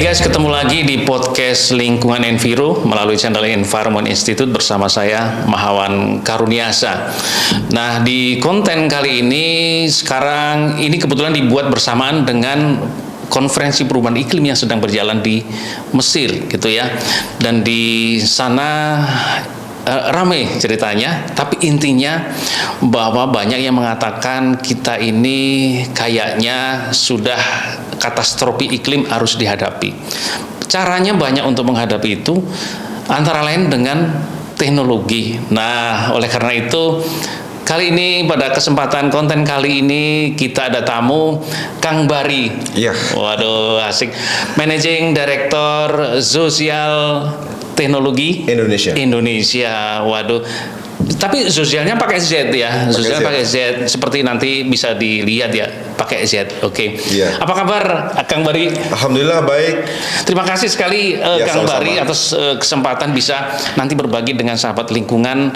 guys, ketemu lagi di podcast Lingkungan Enviro melalui channel Environment Institute bersama saya Mahawan Karuniasa. Nah, di konten kali ini sekarang ini kebetulan dibuat bersamaan dengan konferensi perubahan iklim yang sedang berjalan di Mesir gitu ya. Dan di sana ramai ceritanya, tapi intinya bahwa banyak yang mengatakan kita ini kayaknya sudah katastrofi iklim harus dihadapi. Caranya banyak untuk menghadapi itu, antara lain dengan teknologi. Nah, oleh karena itu kali ini pada kesempatan konten kali ini kita ada tamu Kang Bari. Iya. Waduh, asik. Managing Director Sosial Teknologi Indonesia. Waduh. Tapi sosialnya pakai Z ya. Sosialnya pakai Z. Seperti nanti bisa dilihat ya, pakai Z. Oke. Iya. Apa kabar Kang Bari? Alhamdulillah baik. Terima kasih sekali Kang Bari atas kesempatan bisa nanti berbagi dengan sahabat lingkungan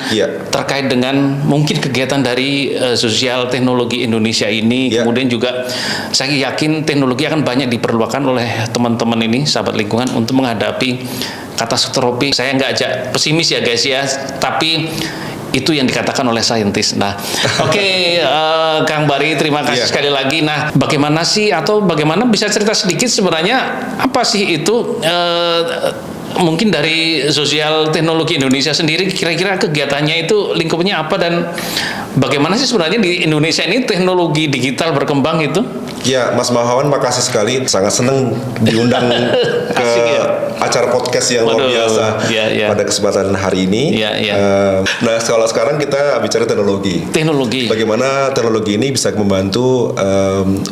terkait dengan mungkin kegiatan dari Sosial Teknologi Indonesia ini. Kemudian juga saya yakin teknologi akan banyak diperlukan oleh teman-teman ini sahabat lingkungan untuk menghadapi katastrofi. Saya nggak ajak pesimis ya guys ya, tapi itu yang dikatakan oleh saintis. Nah, oke, Kang Bari, terima kasih sekali lagi. Nah, bagaimana sih atau bagaimana bisa cerita sedikit sebenarnya apa sih itu mungkin dari Sosial Teknologi Indonesia sendiri kira-kira kegiatannya itu lingkupnya apa dan bagaimana sih sebenarnya di Indonesia ini teknologi digital berkembang itu? Ya, Mas Mahawan, makasih sekali. Sangat senang diundang ke acara podcast yang luar biasa pada kesempatan hari ini. Nah, kalau sekarang kita bicara teknologi. Bagaimana teknologi ini bisa membantu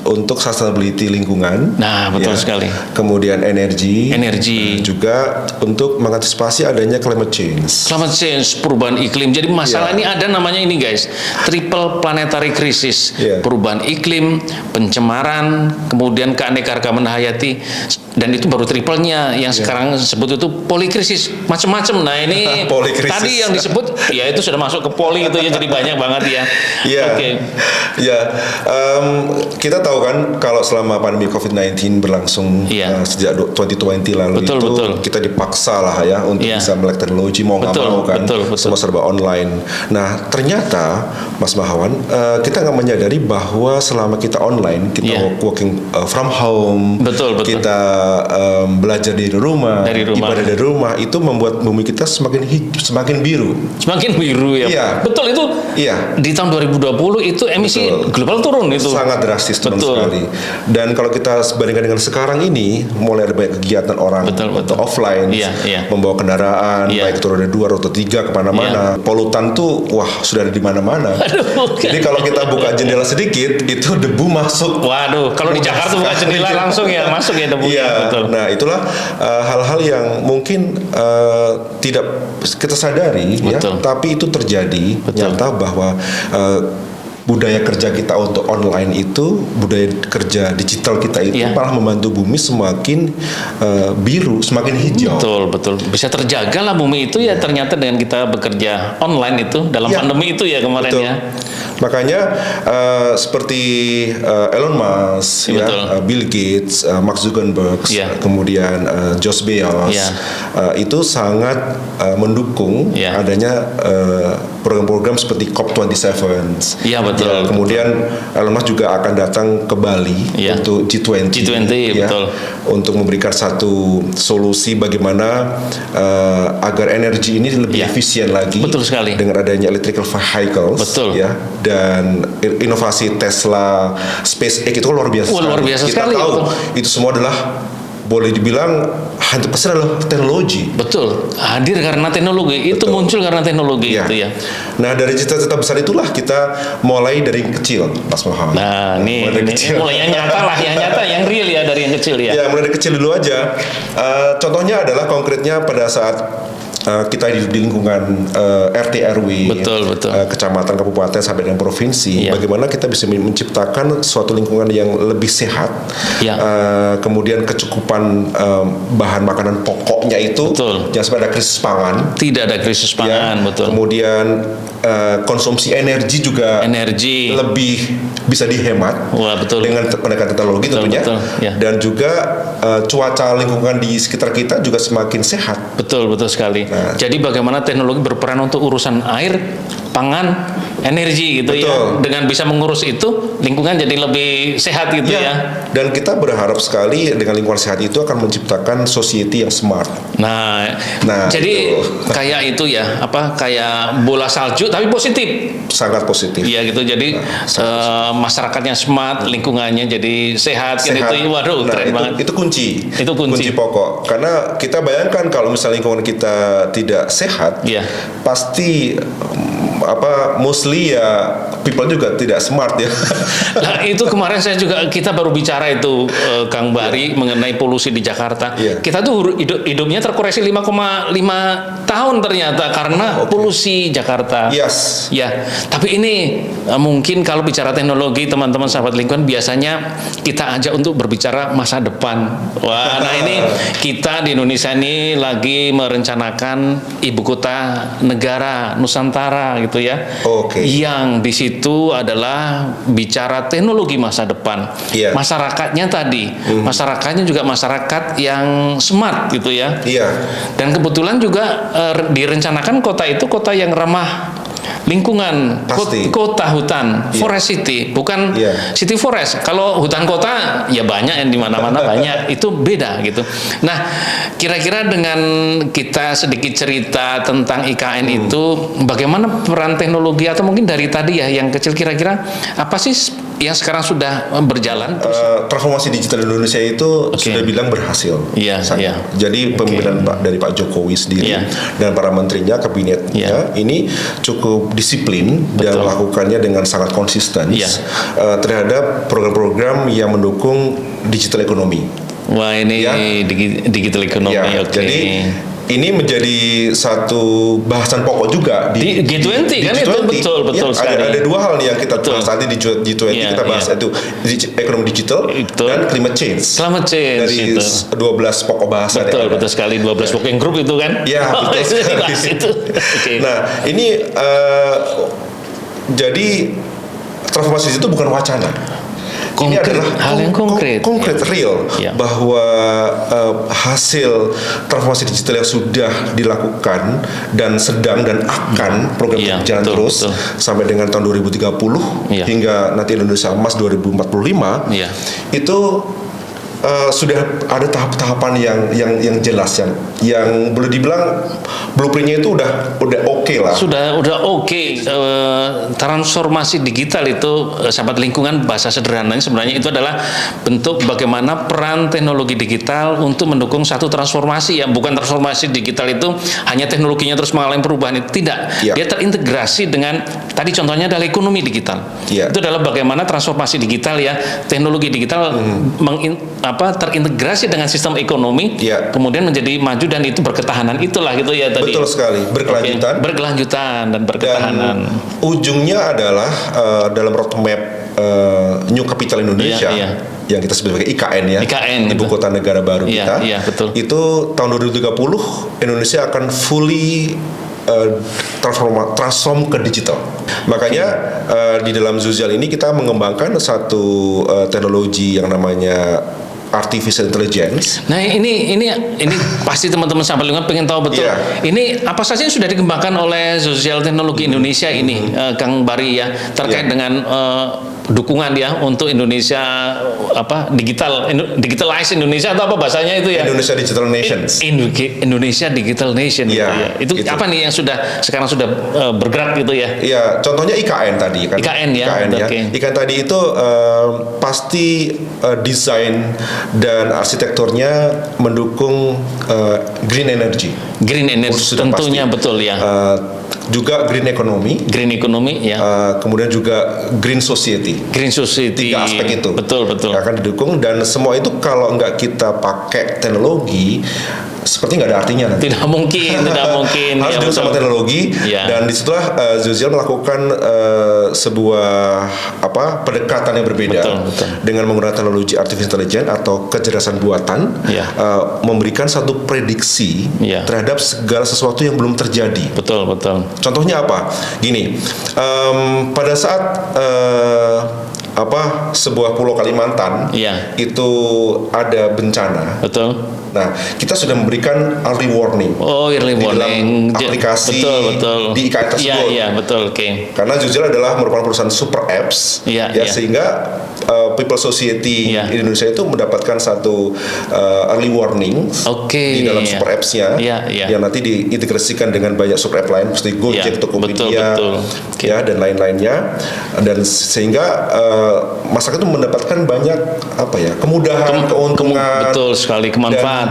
untuk sustainability lingkungan. Nah, betul sekali. Kemudian energi. Juga untuk mengantisipasi adanya climate change. Perubahan iklim. Jadi masalah ini ada namanya ini guys, triple planetary crisis. Perubahan iklim, pencemaran, kemudian keanekaragaman hayati, dan itu baru triplenya. Yang sekarang sebut itu polikrisis, macam-macam. Nah, ini tadi yang disebut ya itu sudah masuk ke poli itu ya, jadi banyak banget ya. Kita tahu kan kalau selama pandemi COVID-19 berlangsung sejak 2020 lalu kita dipaksa lah ya untuk bisa melek teknologi, mau nggak mau kan, semua serba online. Nah, ternyata Mas Mahawan, kita nggak menyadari bahwa selama kita online, kita working from home, kita belajar dari rumah, ibadah dari rumah, itu membuat bumi kita semakin biru ya. Betul itu. Di tahun 2020 itu emisi global turun itu. Sangat drastis turun sekali. Dan kalau kita bandingkan dengan sekarang ini, mulai ada banyak kegiatan orang untuk offline, membawa kendaraan, baik itu roda 2, roda 3 kemana-mana. Polutan tuh sudah ada di mana-mana. Jadi kalau kita buka jendela sedikit, itu debu masuk. Waduh, kalau di Jakarta buka jendela langsung ya masuk ya debu. Nah, itulah hal-hal yang mungkin tidak kita sadari tapi itu terjadi nyata bahwa budaya kerja kita untuk online itu, budaya kerja digital kita itu malah membantu bumi semakin biru, semakin hijau. Betul. Bisa terjaga lah bumi itu ya ternyata dengan kita bekerja online itu dalam pandemi itu ya kemarin ya. Makanya seperti Elon Musk, Bill Gates, Mark Zuckerberg, kemudian George Bezos, itu sangat mendukung adanya program-program seperti COP27. Kemudian Elon Musk juga akan datang ke Bali untuk G20, untuk memberikan satu solusi bagaimana agar energi ini lebih efisien lagi dengan adanya electrical vehicles, dan inovasi Tesla, SpaceX itu luar biasa. Kita tahu itu semua adalah boleh dibilang 100% adalah teknologi. Hadir karena teknologi. Itu muncul karena teknologi itu ya. Nah, dari cita-cita besar itulah kita mulai dari kecil, Mas Muhammad. Nah, ini mulai yang nyata lah, yang real ya, dari yang kecil ya. Mulai dari kecil dulu aja. Contohnya adalah konkretnya pada saat kita di lingkungan RT RW, kecamatan, kabupaten sampai dengan provinsi, bagaimana kita bisa menciptakan suatu lingkungan yang lebih sehat, kemudian kecukupan bahan makanan pokoknya itu, jangan sampai ada krisis pangan. Tidak ada krisis pangan, betul. Kemudian konsumsi energi juga lebih bisa dihemat. Wah, betul. Dengan pendekatan teknologi tentunya, dan juga cuaca lingkungan di sekitar kita juga semakin sehat. Betul sekali. Nah, jadi bagaimana teknologi berperan untuk urusan air, pangan, energi gitu ya. Dengan bisa mengurus itu, lingkungan jadi lebih sehat gitu ya. Dan kita berharap sekali dengan lingkungan sehat itu akan menciptakan society yang smart. Nah jadi kayak itu ya, kayak bola salju tapi positif. Sangat positif. Iya gitu. Jadi masyarakatnya smart, lingkungannya jadi sehat. Gitu. Waduh, keren banget. Itu kunci pokok. Karena kita bayangkan kalau misalnya lingkungan kita tidak sehat, pasti mostly ya people juga tidak smart ya. Nah itu kemarin kita baru bicara itu Kang Bari mengenai polusi di Jakarta. Kita tuh hidupnya terkoreksi 5,5 tahun ternyata karena polusi Jakarta. Tapi ini mungkin kalau bicara teknologi, teman-teman sahabat lingkungan biasanya kita ajak untuk berbicara masa depan. Wah, nah ini kita di Indonesia ini lagi merencanakan ibu kota negara Nusantara gitu ya. Yang di situ adalah bicara teknologi masa depan. Masyarakatnya masyarakatnya juga masyarakat yang smart gitu ya. Dan kebetulan juga direncanakan kota itu kota yang ramah lingkungan, kota hutan, forest city, bukan city forest. Kalau hutan kota ya banyak yang di mana-mana banyak, itu beda gitu. Nah, kira-kira dengan kita sedikit cerita tentang IKN itu, bagaimana peran teknologi atau mungkin dari tadi ya yang kecil, kira-kira apa sih yang sekarang sudah berjalan? Transformasi digital Indonesia itu sudah bilang berhasil. Jadi pemimpinan dari Pak Jokowi sendiri dan para menterinya, kabinetnya ini cukup disiplin dan melakukannya dengan sangat konsisten terhadap program-program yang mendukung digital ekonomi. Wah, ini digital ekonomi. Jadi ini menjadi satu bahasan pokok juga di G20 kan itu betul sekali. Ada dua hal nih yang kita bahas nanti di G20 kita bahas itu ekonomi digital dan climate change. Dari 12 pokok bahasan. Betul sekali 12 working group itu kan. Betul sekali. Nah, ini jadi transformasi itu bukan wacana. Ini adalah hal yang konkret, real, bahwa hasil transformasi digital yang sudah dilakukan dan sedang dan akan program berjalan terus sampai dengan tahun 2030 hingga nanti Indonesia Emas 2045 itu sudah ada tahap-tahapan yang jelas yang boleh dibilang blueprintnya itu udah oke lah. Udah oke. Transformasi digital itu sahabat lingkungan bahasa sederhananya sebenarnya itu adalah bentuk bagaimana peran teknologi digital untuk mendukung satu transformasi bukan transformasi digital itu hanya teknologinya terus mengalami perubahan, itu tidak. Dia terintegrasi dengan tadi contohnya adalah ekonomi digital. Itu adalah bagaimana transformasi digital teknologi digital terintegrasi dengan sistem ekonomi, kemudian menjadi maju dan itu berketahanan, itulah gitu ya tadi. Betul sekali, berkelanjutan dan berketahanan. Dan ujungnya adalah dalam roadmap New Capital Indonesia yang kita sebut sebagai IKN Ibu Kota Negara Baru kita. Itu tahun 2030 Indonesia akan fully transform ke digital. Makanya di dalam Zuzial ini kita mengembangkan satu teknologi yang namanya artificial intelligence. Nah ini pasti teman-teman sahabat lingkungan pengen tahu betul. Ini apa saja yang sudah dikembangkan oleh Zuzial Teknologi Indonesia ini, Kang Bari ya, terkait dengan dukungan untuk Indonesia digitalize Indonesia atau apa bahasanya itu ya? Indonesia Digital Nations. Indonesia Digital Nation Itu apa nih yang sekarang sudah bergerak gitu ya? Iya, contohnya IKN tadi kan. IKN ya. IKN tadi itu pasti desain dan arsitekturnya mendukung green energy. Green energy tentunya pasti. Betul ya. Juga green economy ya. Kemudian juga green society. Tiga aspek itu. Betul. Akan didukung dan semua itu kalau nggak kita pakai teknologi seperti nggak ada artinya nanti. Tidak mungkin. Harus didukung sama teknologi, dan disitulah Zuziel melakukan sebuah pendekatan yang berbeda dengan menggunakan teknologi artificial intelligence atau kecerdasan buatan, memberikan satu prediksi terhadap segala sesuatu yang belum terjadi. Betul. Contohnya apa? Gini, pada saat sebuah pulau Kalimantan itu ada bencana. Betul. Nah, kita sudah memberikan early warning. Early warning. Di dalam aplikasi betul. di IKN tersebut. Iya, betul. Oke. Karena Zuziel adalah merupakan perusahaan super apps, sehingga People Society Indonesia itu mendapatkan satu early warning di dalam super apps-nya, yang nanti diintegrasikan dengan banyak super app lain seperti Gojek, Tokopedia, dan lain-lainnya, dan sehingga masyarakat itu mendapatkan banyak kemudahan, keuntungan, betul sekali, kemanfaatan.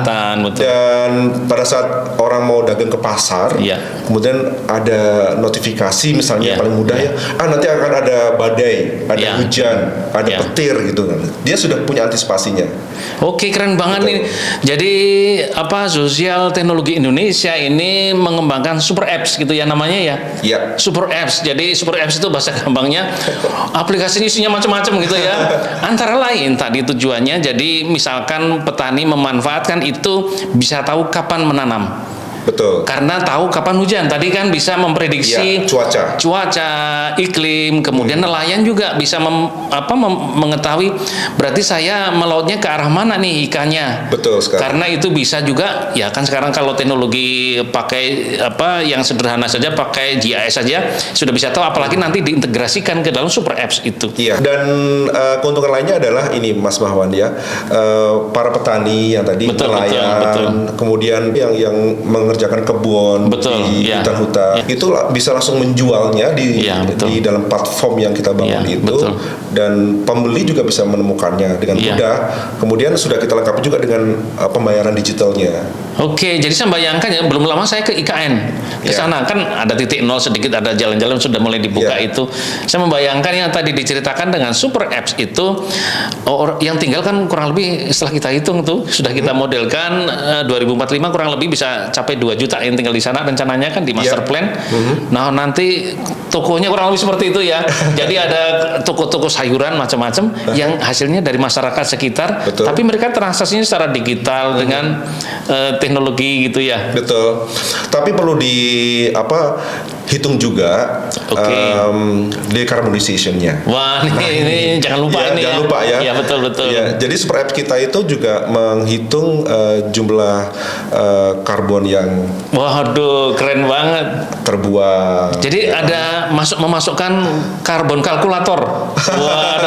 Betul. Dan pada saat orang mau dagang ke pasar, kemudian ada notifikasi misalnya paling mudah nanti akan ada badai, ada hujan, ada petir gitu. Dia sudah punya antisipasinya. Oke, keren banget nih. Jadi Zuziel Teknologi Indonesia ini mengembangkan super apps gitu ya namanya ya. Iya. Super apps. Jadi super apps itu bahasa gampangnya aplikasi isinya macam-macam gitu ya. Antara lain tadi tujuannya jadi misalkan petani memanfaatkan itu bisa tahu kapan menanam. Betul. Karena tahu kapan hujan. Tadi kan bisa memprediksi cuaca, iklim, kemudian nelayan juga bisa mengetahui berarti saya melautnya ke arah mana nih ikannya. Betul sekali. Karena itu bisa juga kan sekarang kalau teknologi pakai yang sederhana saja pakai GIS saja sudah bisa tahu, apalagi nanti diintegrasikan ke dalam super apps itu. Iya. Dan keuntungan lainnya adalah ini Mas Mahwan para petani yang tadi nelayan, kemudian yang mengerjakan kebun di hutan-hutan itu bisa langsung menjualnya di dalam platform yang kita bangun itu, dan pembeli juga bisa menemukannya dengan mudah. Kemudian sudah kita lengkapi juga dengan pembayaran digitalnya. Oke, jadi saya bayangkan belum lama saya ke IKN ke sana kan ada titik nol sedikit, ada jalan-jalan sudah mulai dibuka itu. Saya membayangkan yang tadi diceritakan dengan super apps itu yang tinggal kan kurang lebih setelah kita hitung tuh sudah kita modelkan 2045 kurang lebih bisa capai 2 juta yang tinggal di sana rencananya kan di master plan. Nah, nanti tokonya kurang lebih seperti itu ya. Jadi ada toko-toko sayuran macam-macam yang hasilnya dari masyarakat sekitar, tapi mereka transaksinya secara digital dengan teknologi gitu ya. Betul. Tapi perlu hitung juga decarbonisation-nya. Wah, ini jangan lupa ini. Jangan lupa ya. Iya, betul. Ya, jadi super app kita itu juga menghitung jumlah karbon yang keren banget terbuang. Jadi ada memasukkan karbon kalkulator.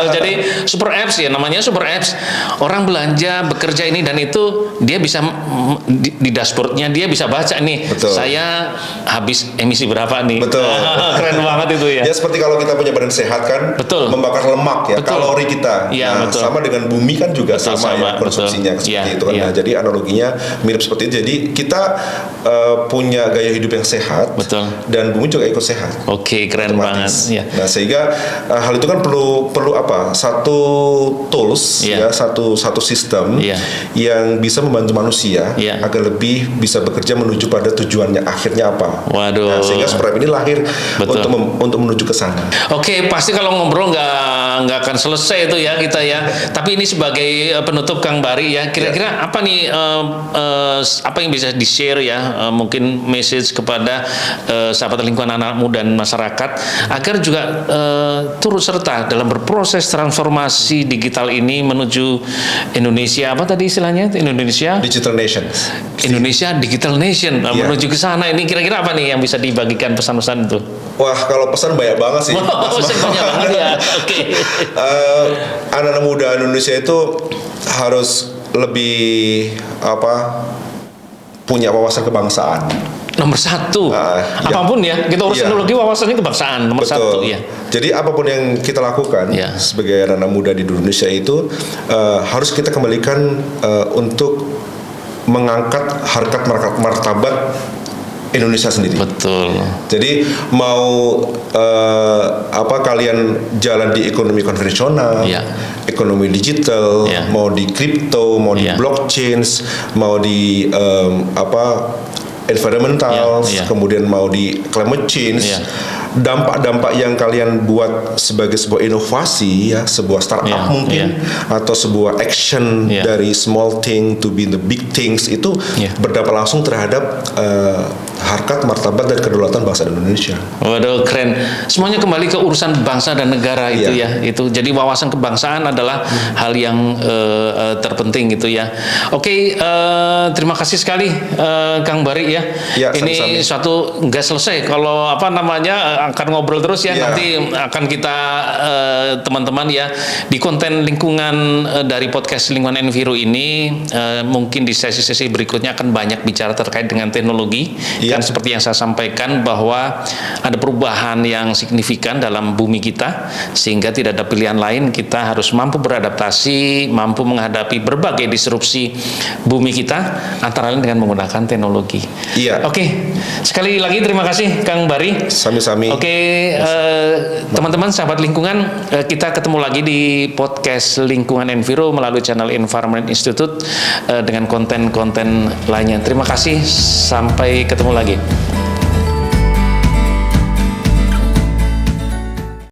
Jadi super apps ya namanya super apps. Orang belanja bekerja ini dan itu dia bisa di dashboardnya dia bisa baca nih. Saya habis emisi berapa nih. Betul. Keren banget itu ya. Ya seperti kalau kita punya badan sehat kan, membakar lemak kalori kita. Sama dengan bumi kan juga sama konsumsinya seperti itu kan. Nah, jadi analoginya mirip seperti itu. Jadi kita punya gaya hidup yang sehat, dan bumi juga ikut sehat. Oke, keren banget. Nah, sehingga hal itu kan perlu satu tools satu sistem yang bisa membantu manusia agar lebih bisa bekerja menuju pada tujuannya akhirnya apa. Nah, sehingga super app ini lahir untuk menuju ke sana. Oke, pasti kalau ngobrol nggak akan selesai itu ya kita ya. Tapi ini sebagai penutup Kang Bari ya, kira-kira apa nih apa yang bisa di-share ya, mungkin message kepada sahabat lingkungan anak muda dan masyarakat agar juga turut serta dalam berproses transformasi digital ini menuju Indonesia apa tadi istilahnya Indonesia Digital Nation. Indonesia Digital Nation menuju ke sana. Ini kira-kira apa nih yang bisa dibagikan pesan-pesan itu? Wah, kalau pesan banyak banget sih. Banyak banget ya. Oke. Anak-anak muda Indonesia itu harus lebih punya wawasan kebangsaan. Nomor satu, apapun ya kita urus teknologi wawasannya kebangsaan nomor satu ya. Jadi apapun yang kita lakukan sebagai anak muda di Indonesia itu harus kita kembalikan untuk mengangkat harkat martabat Indonesia sendiri. Betul. Jadi mau kalian jalan di ekonomi konvensional, ekonomi digital, mau di kripto, mau di blockchain, mau di environmental, kemudian mau di climate change. Dampak-dampak yang kalian buat sebagai sebuah inovasi, sebuah startup mungkin, atau sebuah action dari small thing to be the big things itu berdampak langsung terhadap harkat, martabat, dan kedaulatan bangsa Indonesia. Waduh, keren. Semuanya kembali ke urusan bangsa dan negara itu Itu jadi wawasan kebangsaan adalah hal yang terpenting gitu ya. Oke, terima kasih sekali Kang Bari ya. Ini sami-sami. Suatu nggak selesai kalau akan ngobrol terus nanti akan kita teman-teman di konten lingkungan dari podcast Lingkungan Enviro ini mungkin di sesi-sesi berikutnya akan banyak bicara terkait dengan teknologi. Kan seperti yang saya sampaikan bahwa ada perubahan yang signifikan dalam bumi kita sehingga tidak ada pilihan lain, kita harus mampu beradaptasi, mampu menghadapi berbagai disrupsi bumi kita antara lain dengan menggunakan teknologi. Oke, sekali lagi terima kasih Kang Bari. Sami-sami. Oke, teman-teman sahabat lingkungan, kita ketemu lagi di podcast Lingkungan Enviro melalui channel Environment Institute dengan konten-konten lainnya. Terima kasih, sampai ketemu lagi.